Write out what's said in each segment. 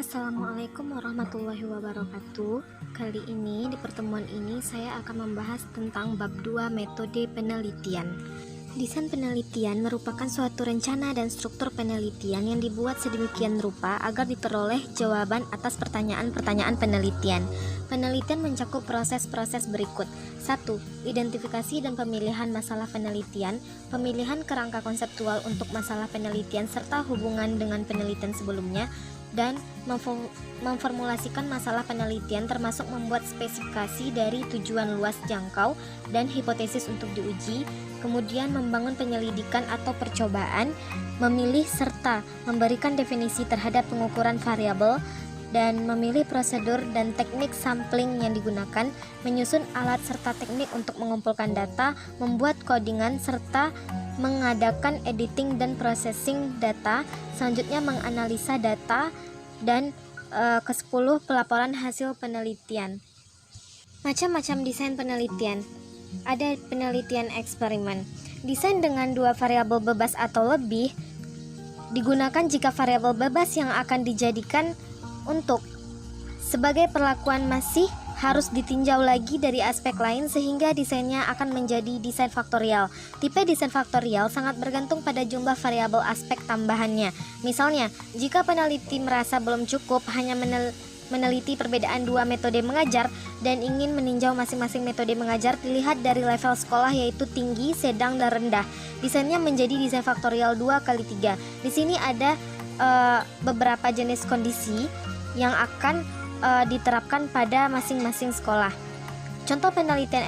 Assalamualaikum warahmatullahi wabarakatuh. Kali ini di pertemuan ini saya akan membahas tentang bab 2 metode penelitian. Desain penelitian merupakan suatu rencana dan struktur penelitian yang dibuat sedemikian rupa agar diperoleh jawaban atas pertanyaan-pertanyaan penelitian. Penelitian mencakup proses-proses berikut. 1. Identifikasi dan pemilihan masalah penelitian, pemilihan kerangka konseptual untuk masalah penelitian serta hubungan dengan penelitian sebelumnya, dan memformulasikan masalah penelitian termasuk membuat spesifikasi dari tujuan luas jangkau dan hipotesis untuk diuji, kemudian membangun penyelidikan atau percobaan, memilih serta memberikan definisi terhadap pengukuran variabel, dan memilih prosedur dan teknik sampling yang digunakan, menyusun alat serta teknik untuk mengumpulkan data, membuat codingan serta mengadakan editing dan processing data, selanjutnya menganalisa data, dan ke-10 pelaporan hasil penelitian. Macam-macam desain penelitian. Ada penelitian eksperimen. Desain dengan 2 variabel bebas atau lebih digunakan jika variabel bebas yang akan dijadikan untuk sebagai perlakuan masih harus ditinjau lagi dari aspek lain sehingga desainnya akan menjadi desain faktorial. Tipe desain faktorial sangat bergantung pada jumlah variabel aspek tambahannya. Misalnya, jika peneliti merasa belum cukup hanya meneliti perbedaan 2 metode mengajar dan ingin meninjau masing-masing metode mengajar dilihat dari level sekolah yaitu tinggi, sedang, dan rendah. Desainnya menjadi desain faktorial 2x3. Di sini ada beberapa jenis kondisi yang akan diterapkan pada masing-masing sekolah. Contoh penelitian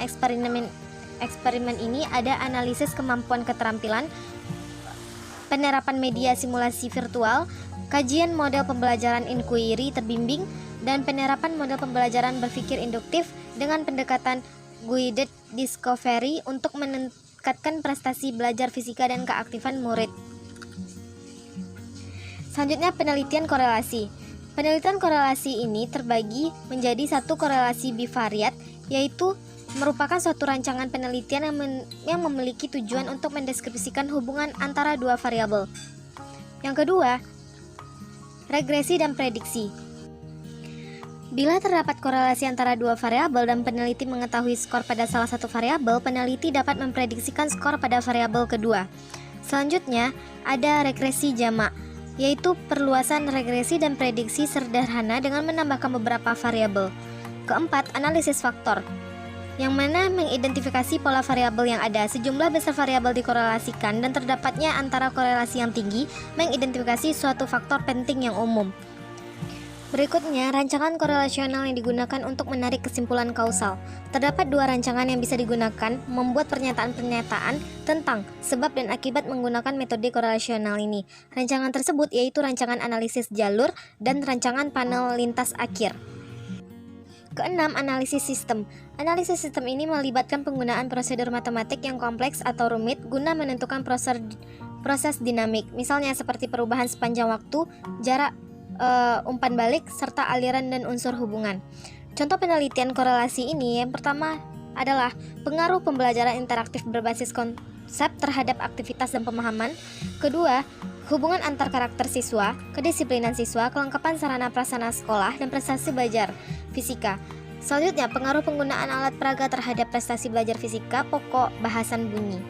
eksperimen ini ada analisis kemampuan keterampilan, penerapan media simulasi virtual, kajian model pembelajaran inquiry terbimbing, dan penerapan model pembelajaran berpikir induktif dengan pendekatan guided discovery untuk meningkatkan prestasi belajar fisika dan keaktifan murid. Selanjutnya penelitian korelasi. Penelitian korelasi ini terbagi menjadi satu korelasi bivariat, yaitu merupakan suatu rancangan penelitian yang memiliki tujuan untuk mendeskripsikan hubungan antara 2 variabel. Yang kedua, regresi dan prediksi. Bila terdapat korelasi antara 2 variabel dan peneliti mengetahui skor pada salah satu variabel, peneliti dapat memprediksikan skor pada variabel kedua. Selanjutnya, ada regresi jamak, yaitu perluasan regresi dan prediksi sederhana dengan menambahkan beberapa variabel. Keempat, analisis faktor, yang mana mengidentifikasi pola variabel yang ada. Sejumlah besar variabel dikorelasikan dan terdapatnya antara korelasi yang tinggi mengidentifikasi suatu faktor penting yang umum. Berikutnya, rancangan korelasional yang digunakan untuk menarik kesimpulan kausal. Terdapat 2 rancangan yang bisa digunakan membuat pernyataan-pernyataan tentang sebab dan akibat menggunakan metode korelasional ini. Rancangan tersebut yaitu rancangan analisis jalur dan rancangan panel lintas akhir. Keenam, analisis sistem. Analisis sistem ini melibatkan penggunaan prosedur matematik yang kompleks atau rumit guna menentukan proses dinamik, misalnya seperti perubahan sepanjang waktu, jarak umpan balik, serta aliran dan unsur hubungan. Contoh penelitian korelasi ini yang pertama adalah pengaruh pembelajaran interaktif berbasis konsep terhadap aktivitas dan pemahaman. Kedua, hubungan antar karakter siswa, kedisiplinan siswa, kelengkapan sarana prasarana sekolah, dan prestasi belajar fisika. Selanjutnya, pengaruh penggunaan alat peraga terhadap prestasi belajar fisika, pokok bahasan bunyi.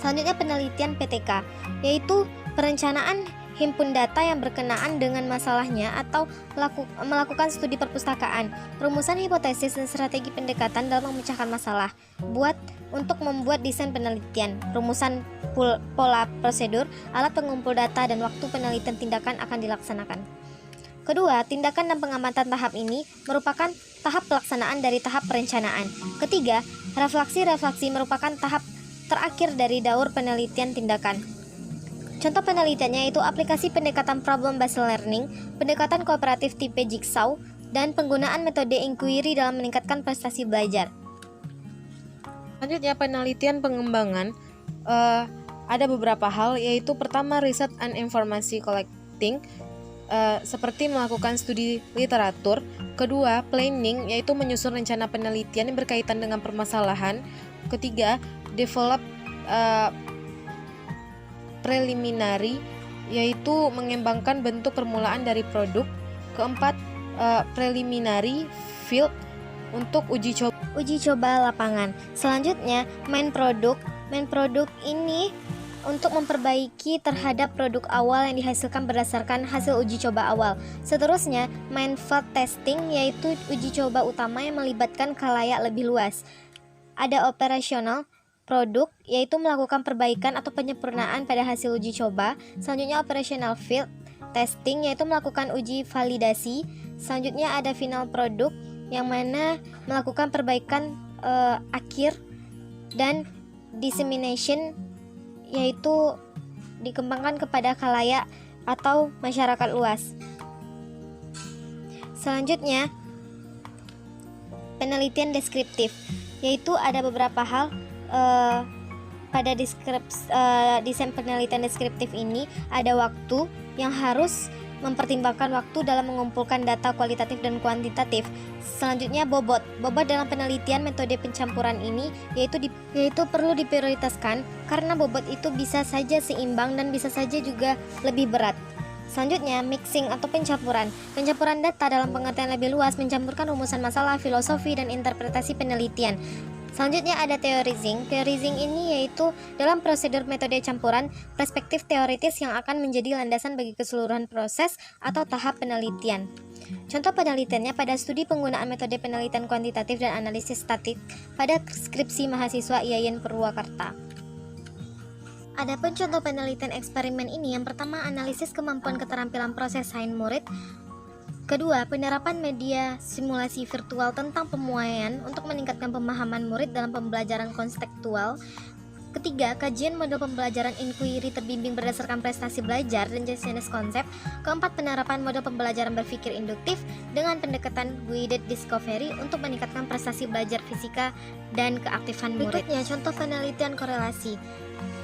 Selanjutnya, penelitian PTK, yaitu perencanaan himpun data yang berkenaan dengan masalahnya atau melakukan studi perpustakaan, rumusan hipotesis dan strategi pendekatan dalam memecahkan masalah, untuk membuat desain penelitian, rumusan pola prosedur, alat pengumpul data, dan waktu penelitian tindakan akan dilaksanakan. Kedua, tindakan dan pengamatan tahap ini merupakan tahap pelaksanaan dari tahap perencanaan. Ketiga, refleksi merupakan tahap terakhir dari daur penelitian tindakan. Contoh penelitiannya itu aplikasi pendekatan problem-based learning, pendekatan kooperatif tipe jigsaw, dan penggunaan metode inquiry dalam meningkatkan prestasi belajar. Selanjutnya, penelitian pengembangan ada beberapa hal, yaitu pertama, riset and informasi collecting, seperti melakukan studi literatur. Kedua, planning, yaitu menyusun rencana penelitian yang berkaitan dengan permasalahan. Ketiga, develop preliminary yaitu mengembangkan bentuk permulaan dari produk. Keempat, preliminary field untuk uji coba lapangan. Selanjutnya, main produk. Main produk ini untuk memperbaiki terhadap produk awal yang dihasilkan berdasarkan hasil uji coba awal. Seterusnya, main field testing, yaitu uji coba utama yang melibatkan khalayak lebih luas. Ada operasional produk, yaitu melakukan perbaikan atau penyempurnaan pada hasil uji coba. Selanjutnya, operational field testing, yaitu melakukan uji validasi. Selanjutnya ada final produk, yang mana melakukan perbaikan akhir. Dan dissemination, yaitu dikembangkan kepada khalayak atau masyarakat luas. Selanjutnya, penelitian deskriptif, yaitu ada beberapa hal pada desain penelitian deskriptif ini. Ada waktu yang harus mempertimbangkan waktu dalam mengumpulkan data kualitatif dan kuantitatif. Selanjutnya, bobot dalam penelitian metode pencampuran ini yaitu perlu diprioritaskan karena bobot itu bisa saja seimbang dan bisa saja juga lebih berat. Selanjutnya, mixing atau pencampuran data dalam pengertian lebih luas, mencampurkan rumusan masalah, filosofi, dan interpretasi penelitian. Selanjutnya ada theorizing. Theorizing ini yaitu dalam prosedur metode campuran, perspektif teoritis yang akan menjadi landasan bagi keseluruhan proses atau tahap penelitian. Contoh penelitiannya pada studi penggunaan metode penelitian kuantitatif dan analisis statik pada skripsi mahasiswa IAIN Purwakarta. Adapun contoh penelitian eksperimen ini, yang pertama analisis kemampuan keterampilan proses sains murid. Kedua, penerapan media simulasi virtual tentang pemuaian untuk meningkatkan pemahaman murid dalam pembelajaran konstekstual. Ketiga, kajian model pembelajaran inquiry terbimbing berdasarkan prestasi belajar dan jenis konsep. Keempat, penerapan model pembelajaran berpikir induktif dengan pendekatan guided discovery untuk meningkatkan prestasi belajar fisika dan keaktifan murid. Berikutnya, contoh penelitian korelasi,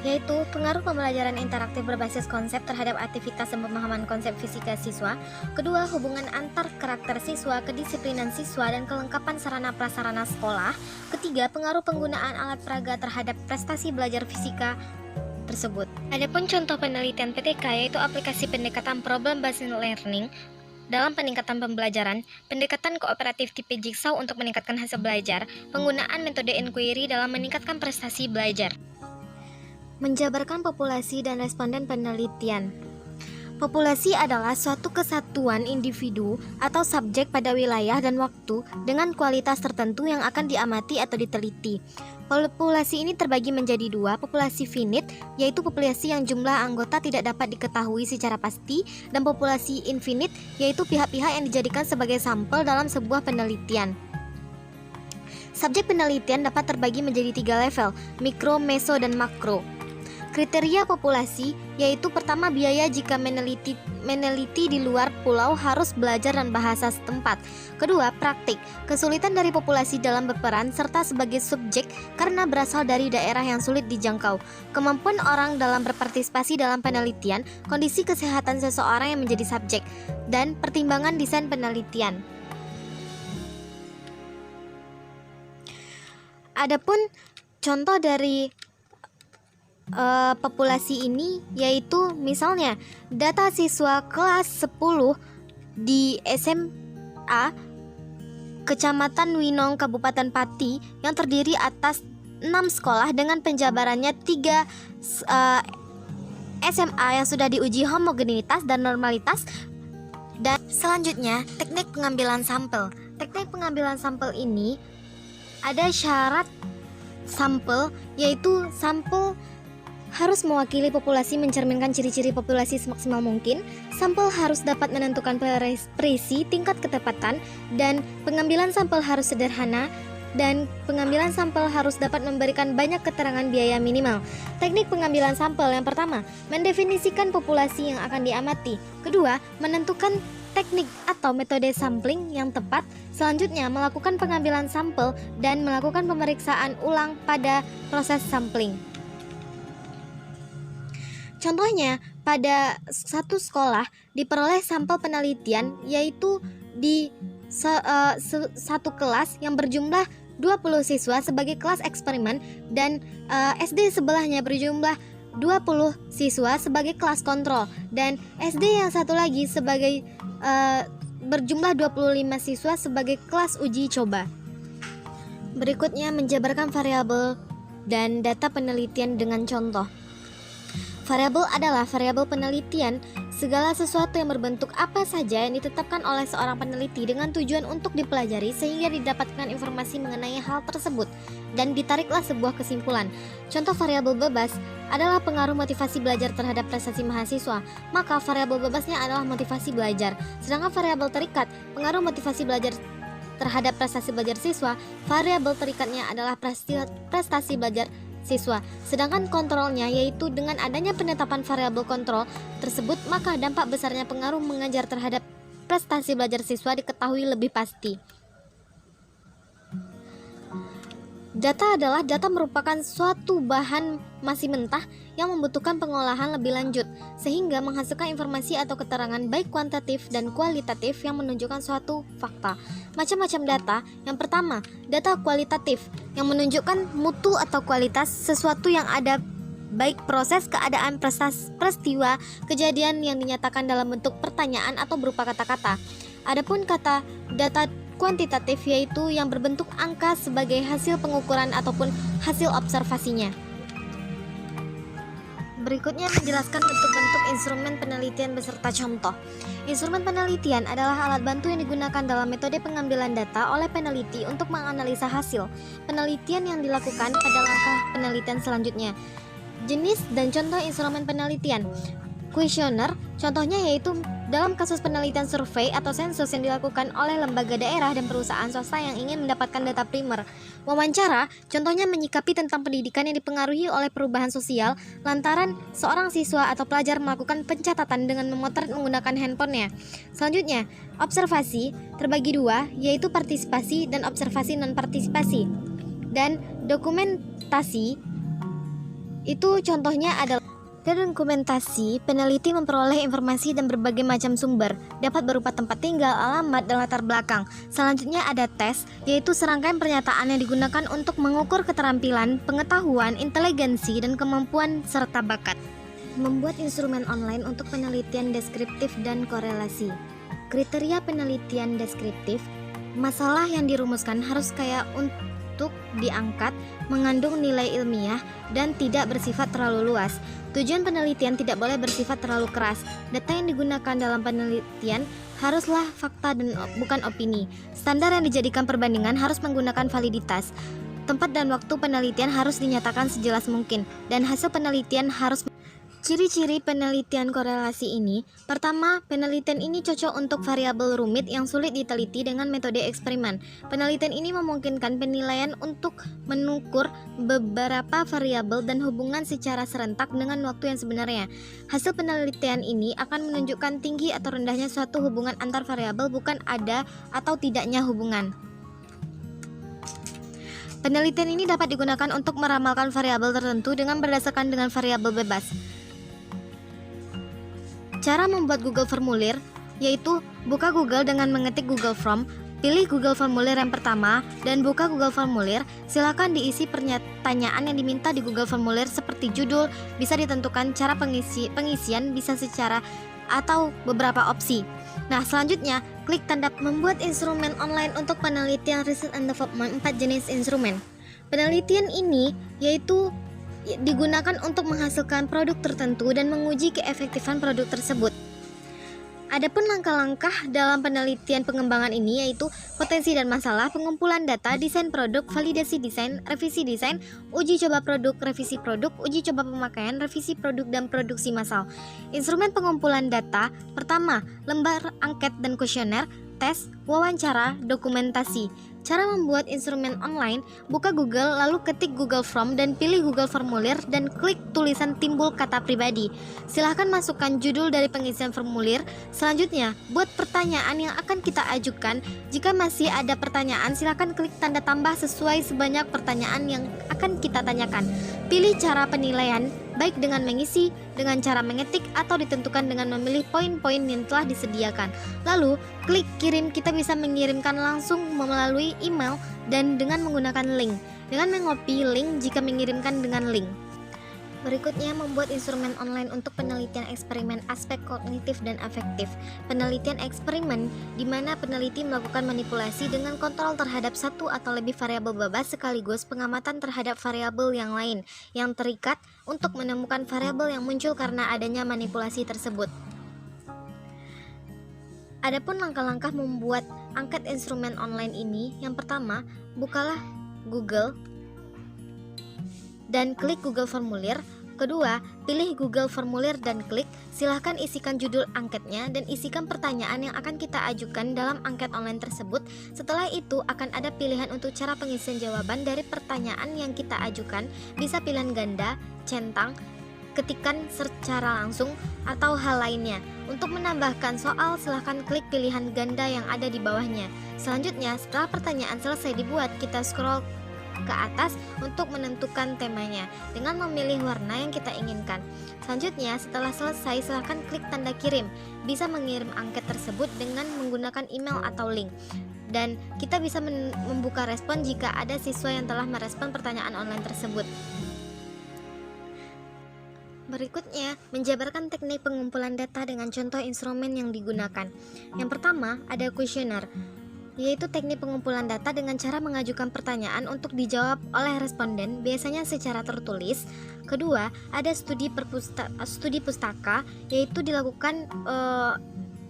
yaitu pengaruh pembelajaran interaktif berbasis konsep terhadap aktivitas dan pemahaman konsep fisika siswa. Kedua, hubungan antar karakter siswa, kedisiplinan siswa, dan kelengkapan sarana-prasarana sekolah. Ketiga, pengaruh penggunaan alat peraga terhadap prestasi belajar fisika tersebut. Adapun contoh penelitian PTK, yaitu aplikasi pendekatan problem based learning dalam peningkatan pembelajaran, pendekatan kooperatif tipe jigsaw untuk meningkatkan hasil belajar, penggunaan metode inquiry dalam meningkatkan prestasi belajar. Menjabarkan populasi dan responden penelitian. Populasi adalah suatu kesatuan individu atau subjek pada wilayah dan waktu dengan kualitas tertentu yang akan diamati atau diteliti. Populasi ini terbagi menjadi dua, populasi finite, yaitu populasi yang jumlah anggota tidak dapat diketahui secara pasti, dan populasi infinite, yaitu pihak-pihak yang dijadikan sebagai sampel dalam sebuah penelitian. Subjek penelitian dapat terbagi menjadi 3 level, mikro, meso, dan makro. Kriteria populasi yaitu pertama, biaya jika meneliti di luar pulau harus belajar dan bahasa setempat. Kedua, praktik, kesulitan dari populasi dalam berperan serta sebagai subjek karena berasal dari daerah yang sulit dijangkau. Kemampuan orang dalam berpartisipasi dalam penelitian, kondisi kesehatan seseorang yang menjadi subjek, dan pertimbangan desain penelitian. Adapun contoh dari populasi ini yaitu misalnya data siswa kelas 10 di SMA Kecamatan Winong Kabupaten Pati yang terdiri atas 6 sekolah dengan penjabarannya 3 SMA yang sudah diuji homogenitas dan normalitas. Dan selanjutnya teknik pengambilan sampel. Teknik pengambilan sampel ini ada syarat sampel, yaitu sampel harus mewakili populasi, mencerminkan ciri-ciri populasi semaksimal mungkin. Sampel harus dapat menentukan presisi, tingkat ketepatan, dan pengambilan sampel harus sederhana, dan pengambilan sampel harus dapat memberikan banyak keterangan biaya minimal. Teknik pengambilan sampel yang pertama, mendefinisikan populasi yang akan diamati. Kedua, menentukan teknik atau metode sampling yang tepat. Selanjutnya, melakukan pengambilan sampel dan melakukan pemeriksaan ulang pada proses sampling. Contohnya, pada satu sekolah diperoleh sampel penelitian, yaitu di satu kelas yang berjumlah 20 siswa sebagai kelas eksperimen, dan SD sebelahnya berjumlah 20 siswa sebagai kelas kontrol, dan SD yang satu lagi sebagai berjumlah 25 siswa sebagai kelas uji coba. Berikutnya menjabarkan variabel dan data penelitian dengan contoh. Variabel adalah variabel penelitian, segala sesuatu yang berbentuk apa saja yang ditetapkan oleh seorang peneliti dengan tujuan untuk dipelajari sehingga didapatkan informasi mengenai hal tersebut dan ditariklah sebuah kesimpulan. Contoh variabel bebas adalah pengaruh motivasi belajar terhadap prestasi mahasiswa, maka variabel bebasnya adalah motivasi belajar. Sedangkan variabel terikat, pengaruh motivasi belajar terhadap prestasi belajar siswa, variabel terikatnya adalah prestasi belajar siswa. Sedangkan kontrolnya, yaitu dengan adanya penetapan variabel kontrol tersebut, maka dampak besarnya pengaruh mengajar terhadap prestasi belajar siswa diketahui lebih pasti. Data adalah data merupakan suatu bahan masih mentah yang membutuhkan pengolahan lebih lanjut sehingga menghasilkan informasi atau keterangan baik kuantitatif dan kualitatif yang menunjukkan suatu fakta. Macam-macam data. Yang pertama, data kualitatif yang menunjukkan mutu atau kualitas sesuatu yang ada, baik proses, keadaan, peristiwa, kejadian yang dinyatakan dalam bentuk pertanyaan atau berupa kata-kata. Adapun kata data kuantitatif yaitu yang berbentuk angka sebagai hasil pengukuran ataupun hasil observasinya. Berikutnya menjelaskan bentuk-bentuk instrumen penelitian beserta contoh. Instrumen penelitian adalah alat bantu yang digunakan dalam metode pengambilan data oleh peneliti untuk menganalisa hasil penelitian yang dilakukan pada langkah penelitian selanjutnya. Jenis dan contoh instrumen penelitian. Kuesioner, contohnya yaitu dalam kasus penelitian survei atau sensus yang dilakukan oleh lembaga daerah dan perusahaan swasta yang ingin mendapatkan data primer. Wawancara, contohnya menyikapi tentang pendidikan yang dipengaruhi oleh perubahan sosial lantaran seorang siswa atau pelajar melakukan pencatatan dengan memotret menggunakan handphonenya. Selanjutnya, observasi terbagi dua, yaitu partisipasi dan observasi non-partisipasi. Dan dokumentasi, itu contohnya adalah dokumentasi, peneliti memperoleh informasi dan berbagai macam sumber, dapat berupa tempat tinggal, alamat, dan latar belakang. Selanjutnya ada tes, yaitu serangkaian pernyataan yang digunakan untuk mengukur keterampilan, pengetahuan, inteligensi, dan kemampuan serta bakat. Membuat instrumen online untuk penelitian deskriptif dan korelasi. Kriteria penelitian deskriptif, masalah yang dirumuskan harus kaya untuk diangkat, mengandung nilai ilmiah, dan tidak bersifat terlalu luas. Tujuan penelitian tidak boleh bersifat terlalu keras. Data yang digunakan dalam penelitian haruslah fakta dan bukan opini. Standar yang dijadikan perbandingan harus menggunakan validitas. Tempat dan waktu penelitian harus dinyatakan sejelas mungkin, dan hasil penelitian harus. Ciri-ciri penelitian korelasi ini. Pertama, penelitian ini cocok untuk variabel rumit yang sulit diteliti dengan metode eksperimen. Penelitian ini memungkinkan penilaian untuk mengukur beberapa variabel dan hubungan secara serentak dengan waktu yang sebenarnya. Hasil penelitian ini akan menunjukkan tinggi atau rendahnya suatu hubungan antar variabel, bukan ada atau tidaknya hubungan. Penelitian ini dapat digunakan untuk meramalkan variabel tertentu dengan berdasarkan dengan variabel bebas. Cara membuat Google Formulir, yaitu buka Google dengan mengetik Google Form, pilih Google Formulir yang pertama, dan buka Google Formulir. Silakan diisi pertanyaan yang diminta di Google Formulir seperti judul, bisa ditentukan cara pengisian, bisa secara atau beberapa opsi. Nah, selanjutnya, klik tanda membuat instrumen online untuk penelitian research and development. 4 jenis instrumen. Penelitian ini yaitu digunakan untuk menghasilkan produk tertentu dan menguji keefektifan produk tersebut. Adapun langkah-langkah dalam penelitian pengembangan ini yaitu potensi dan masalah, pengumpulan data, desain produk, validasi desain, revisi desain, uji coba produk, revisi produk, uji coba pemakaian, revisi produk, dan produksi massal. Instrumen pengumpulan data, pertama, lembar angket dan kuesioner, tes, wawancara, dokumentasi. Cara membuat instrumen online, buka Google lalu ketik Google Form dan pilih Google Formulir dan klik tulisan timbul kata pribadi. Silahkan masukkan judul dari pengisian formulir. Selanjutnya, buat pertanyaan yang akan kita ajukan. Jika masih ada pertanyaan, silahkan klik tanda tambah sesuai sebanyak pertanyaan yang akan kita tanyakan. Pilih cara penilaian, baik dengan mengisi, dengan cara mengetik, atau ditentukan dengan memilih poin-poin yang telah disediakan. Lalu, klik kirim. Kita bisa mengirimkan langsung melalui email dan dengan menggunakan link. Dengan mengopi link jika mengirimkan dengan link. Berikutnya, membuat instrumen online untuk penelitian eksperimen aspek kognitif dan afektif. Penelitian eksperimen di mana peneliti melakukan manipulasi dengan kontrol terhadap satu atau lebih variabel bebas sekaligus pengamatan terhadap variabel yang lain yang terikat untuk menemukan variabel yang muncul karena adanya manipulasi tersebut. Adapun langkah-langkah membuat angket instrumen online ini, yang pertama, bukalah Google dan klik Google Formulir. Kedua, pilih Google Formulir dan klik. Silahkan isikan judul angketnya dan isikan pertanyaan yang akan kita ajukan dalam angket online tersebut. Setelah itu akan ada pilihan untuk cara pengisian jawaban dari pertanyaan yang kita ajukan. Bisa pilihan ganda, centang, ketikan secara langsung, atau hal lainnya. Untuk menambahkan soal, silahkan klik pilihan ganda yang ada di bawahnya. Selanjutnya, setelah pertanyaan selesai dibuat, kita scroll ke atas untuk menentukan temanya dengan memilih warna yang kita inginkan. Selanjutnya, setelah selesai, silahkan klik tanda kirim. Bisa mengirim angket tersebut dengan menggunakan email atau link. Dan kita bisa membuka respon jika ada siswa yang telah merespon pertanyaan online tersebut. Berikutnya, menjabarkan teknik pengumpulan data dengan contoh instrumen yang digunakan. Yang pertama, ada kuesioner, yaitu teknik pengumpulan data dengan cara mengajukan pertanyaan untuk dijawab oleh responden, biasanya secara tertulis. Kedua, ada studi pustaka, yaitu dilakukan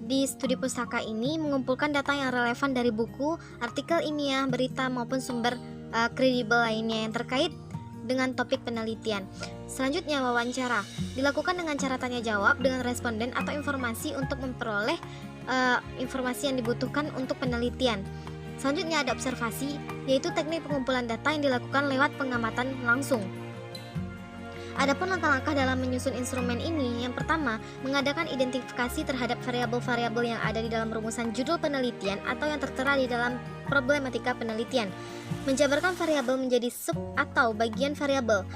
di studi pustaka ini mengumpulkan data yang relevan dari buku, artikel ilmiah, berita maupun sumber kredibel lainnya yang terkait dengan topik penelitian. Selanjutnya, wawancara dilakukan dengan cara tanya jawab dengan responden atau informasi untuk memperoleh informasi yang dibutuhkan untuk penelitian. Selanjutnya ada observasi, yaitu teknik pengumpulan data yang dilakukan lewat pengamatan langsung. Adapun langkah-langkah dalam menyusun instrumen ini, yang pertama, mengadakan identifikasi terhadap variabel-variabel yang ada di dalam rumusan judul penelitian atau yang tertera di dalam problematika penelitian. Menjabarkan variabel menjadi sub atau bagian variabel.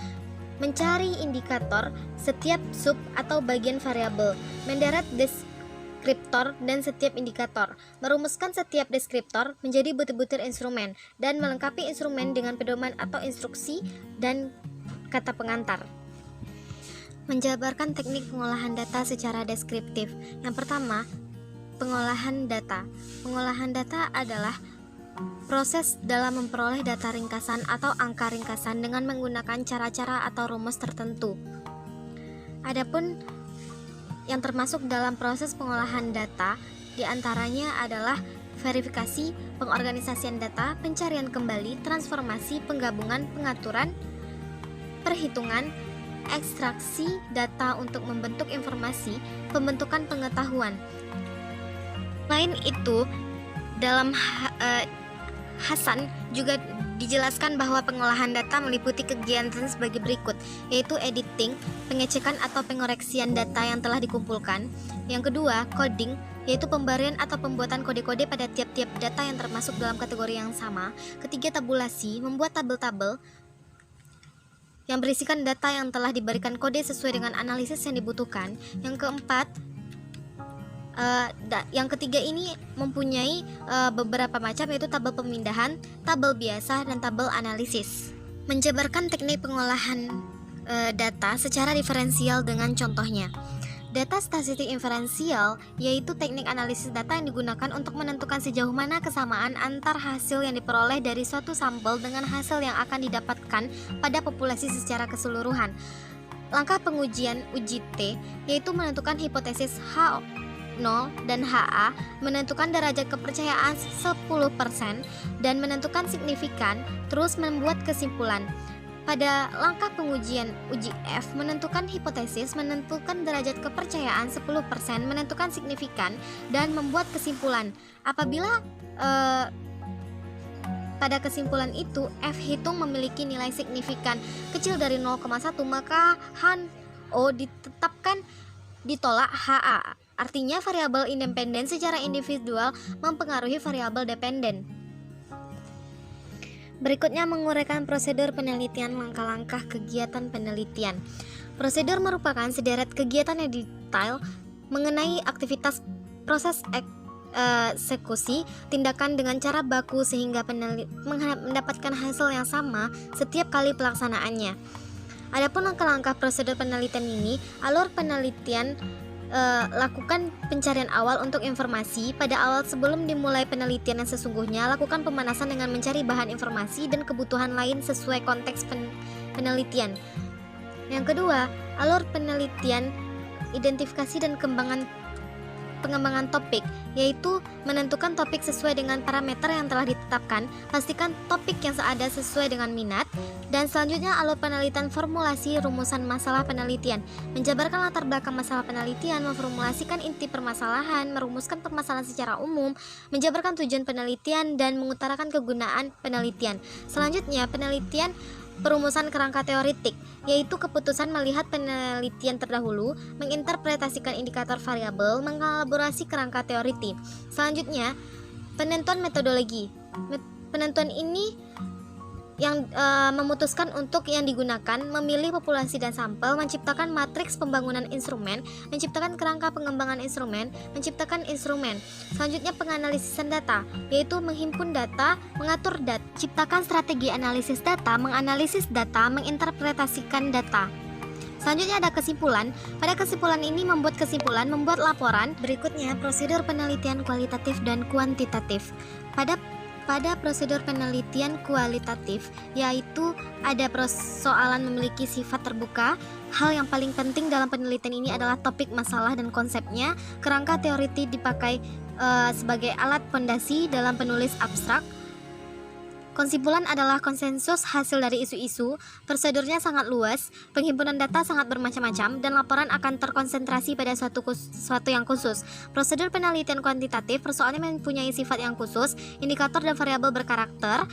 Mencari indikator setiap sub atau bagian variabel. Mendarat deskriptor dan setiap indikator. Merumuskan setiap deskriptor menjadi butir-butir instrumen dan melengkapi instrumen dengan pedoman atau instruksi dan kata pengantar. Menjabarkan teknik pengolahan data secara deskriptif. Yang pertama, pengolahan data. Pengolahan data adalah proses dalam memperoleh data ringkasan atau angka ringkasan dengan menggunakan cara-cara atau rumus tertentu. Adapun yang termasuk dalam proses pengolahan data diantaranya adalah verifikasi, pengorganisasian data, pencarian kembali, transformasi, penggabungan, pengaturan, perhitungan, ekstraksi data untuk membentuk informasi, pembentukan pengetahuan. Selain itu, dalam Hasan juga dijelaskan bahwa pengolahan data meliputi kegiatan sebagai berikut, yaitu editing, pengecekan atau pengoreksian data yang telah dikumpulkan. Yang kedua, coding, yaitu pemberian atau pembuatan kode-kode pada tiap-tiap data yang termasuk dalam kategori yang sama. Ketiga, tabulasi, membuat tabel-tabel yang berisikan data yang telah diberikan kode sesuai dengan analisis yang dibutuhkan. Yang keempat, yang ketiga ini mempunyai beberapa macam, yaitu tabel pemindahan, tabel biasa, dan tabel analisis. Menjabarkan teknik pengolahan data secara diferensial dengan contohnya. Data statistik inferensial yaitu teknik analisis data yang digunakan untuk menentukan sejauh mana kesamaan antar hasil yang diperoleh dari suatu sampel dengan hasil yang akan didapatkan pada populasi secara keseluruhan. Langkah pengujian uji T yaitu menentukan hipotesis H0 dan HA, menentukan derajat kepercayaan 10% dan menentukan signifikan, terus membuat kesimpulan. Pada langkah pengujian uji F, menentukan hipotesis, menentukan derajat kepercayaan 10%, menentukan signifikan, dan membuat kesimpulan. Apabila pada kesimpulan itu F hitung memiliki nilai signifikan kecil dari 0,1, maka H0 ditetapkan ditolak HA. Artinya variabel independen secara individual mempengaruhi variabel dependen. Berikutnya menguraikan prosedur penelitian, langkah-langkah kegiatan penelitian. Prosedur merupakan sederet kegiatan yang detail mengenai aktivitas, proses eksekusi, tindakan dengan cara baku sehingga mendapatkan hasil yang sama setiap kali pelaksanaannya. Adapun langkah-langkah prosedur penelitian ini, alur penelitian lakukan pencarian awal untuk informasi. Pada awal sebelum dimulai penelitian yang sesungguhnya, lakukan pemanasan dengan mencari bahan informasi dan kebutuhan lain sesuai konteks penelitian. Yang kedua, alur penelitian, identifikasi dan pengembangan topik, yaitu menentukan topik sesuai dengan parameter yang telah ditetapkan, pastikan topik yang ada sesuai dengan minat, dan selanjutnya alur penelitian, formulasi rumusan masalah penelitian, menjabarkan latar belakang masalah penelitian, memformulasikan inti permasalahan, merumuskan permasalahan secara umum, menjabarkan tujuan penelitian, dan mengutarakan kegunaan penelitian. Selanjutnya, penelitian perumusan kerangka teoritik, yaitu keputusan melihat penelitian terdahulu, menginterpretasikan indikator variabel, mengelaborasi kerangka teoritik. Selanjutnya, penentuan metodologi. Penentuan ini yang memutuskan untuk yang digunakan, memilih populasi dan sampel, menciptakan matriks pembangunan instrumen, menciptakan kerangka pengembangan instrumen, menciptakan instrumen. Selanjutnya, penganalisisan data, yaitu menghimpun data, mengatur data, ciptakan strategi analisis data, menganalisis data, menginterpretasikan data. Selanjutnya ada kesimpulan. Pada kesimpulan ini membuat kesimpulan, membuat laporan. Berikutnya prosedur penelitian kualitatif dan kuantitatif. Pada prosedur penelitian kualitatif, yaitu ada persoalan memiliki sifat terbuka. Hal yang paling penting dalam penelitian ini adalah topik, masalah, dan konsepnya. Kerangka teoritik dipakai sebagai alat fondasi dalam penulis abstrak. Kesimpulan adalah konsensus hasil dari isu-isu. Prosedurnya sangat luas, penghimpunan data sangat bermacam-macam, dan laporan akan terkonsentrasi pada suatu yang khusus. Prosedur penelitian kuantitatif, persoalannya mempunyai sifat yang khusus, indikator dan variabel berkarakter,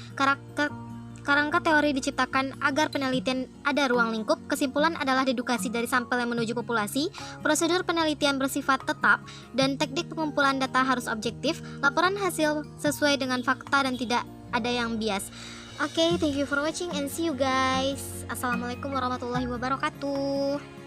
kerangka teori diciptakan agar penelitian ada ruang lingkup. Kesimpulan adalah dedukasi dari sampel yang menuju populasi. Prosedur penelitian bersifat tetap, dan teknik pengumpulan data harus objektif. Laporan hasil sesuai dengan fakta dan tidak ada yang bias. Oke, thank you for watching and see you guys. Assalamualaikum warahmatullahi wabarakatuh.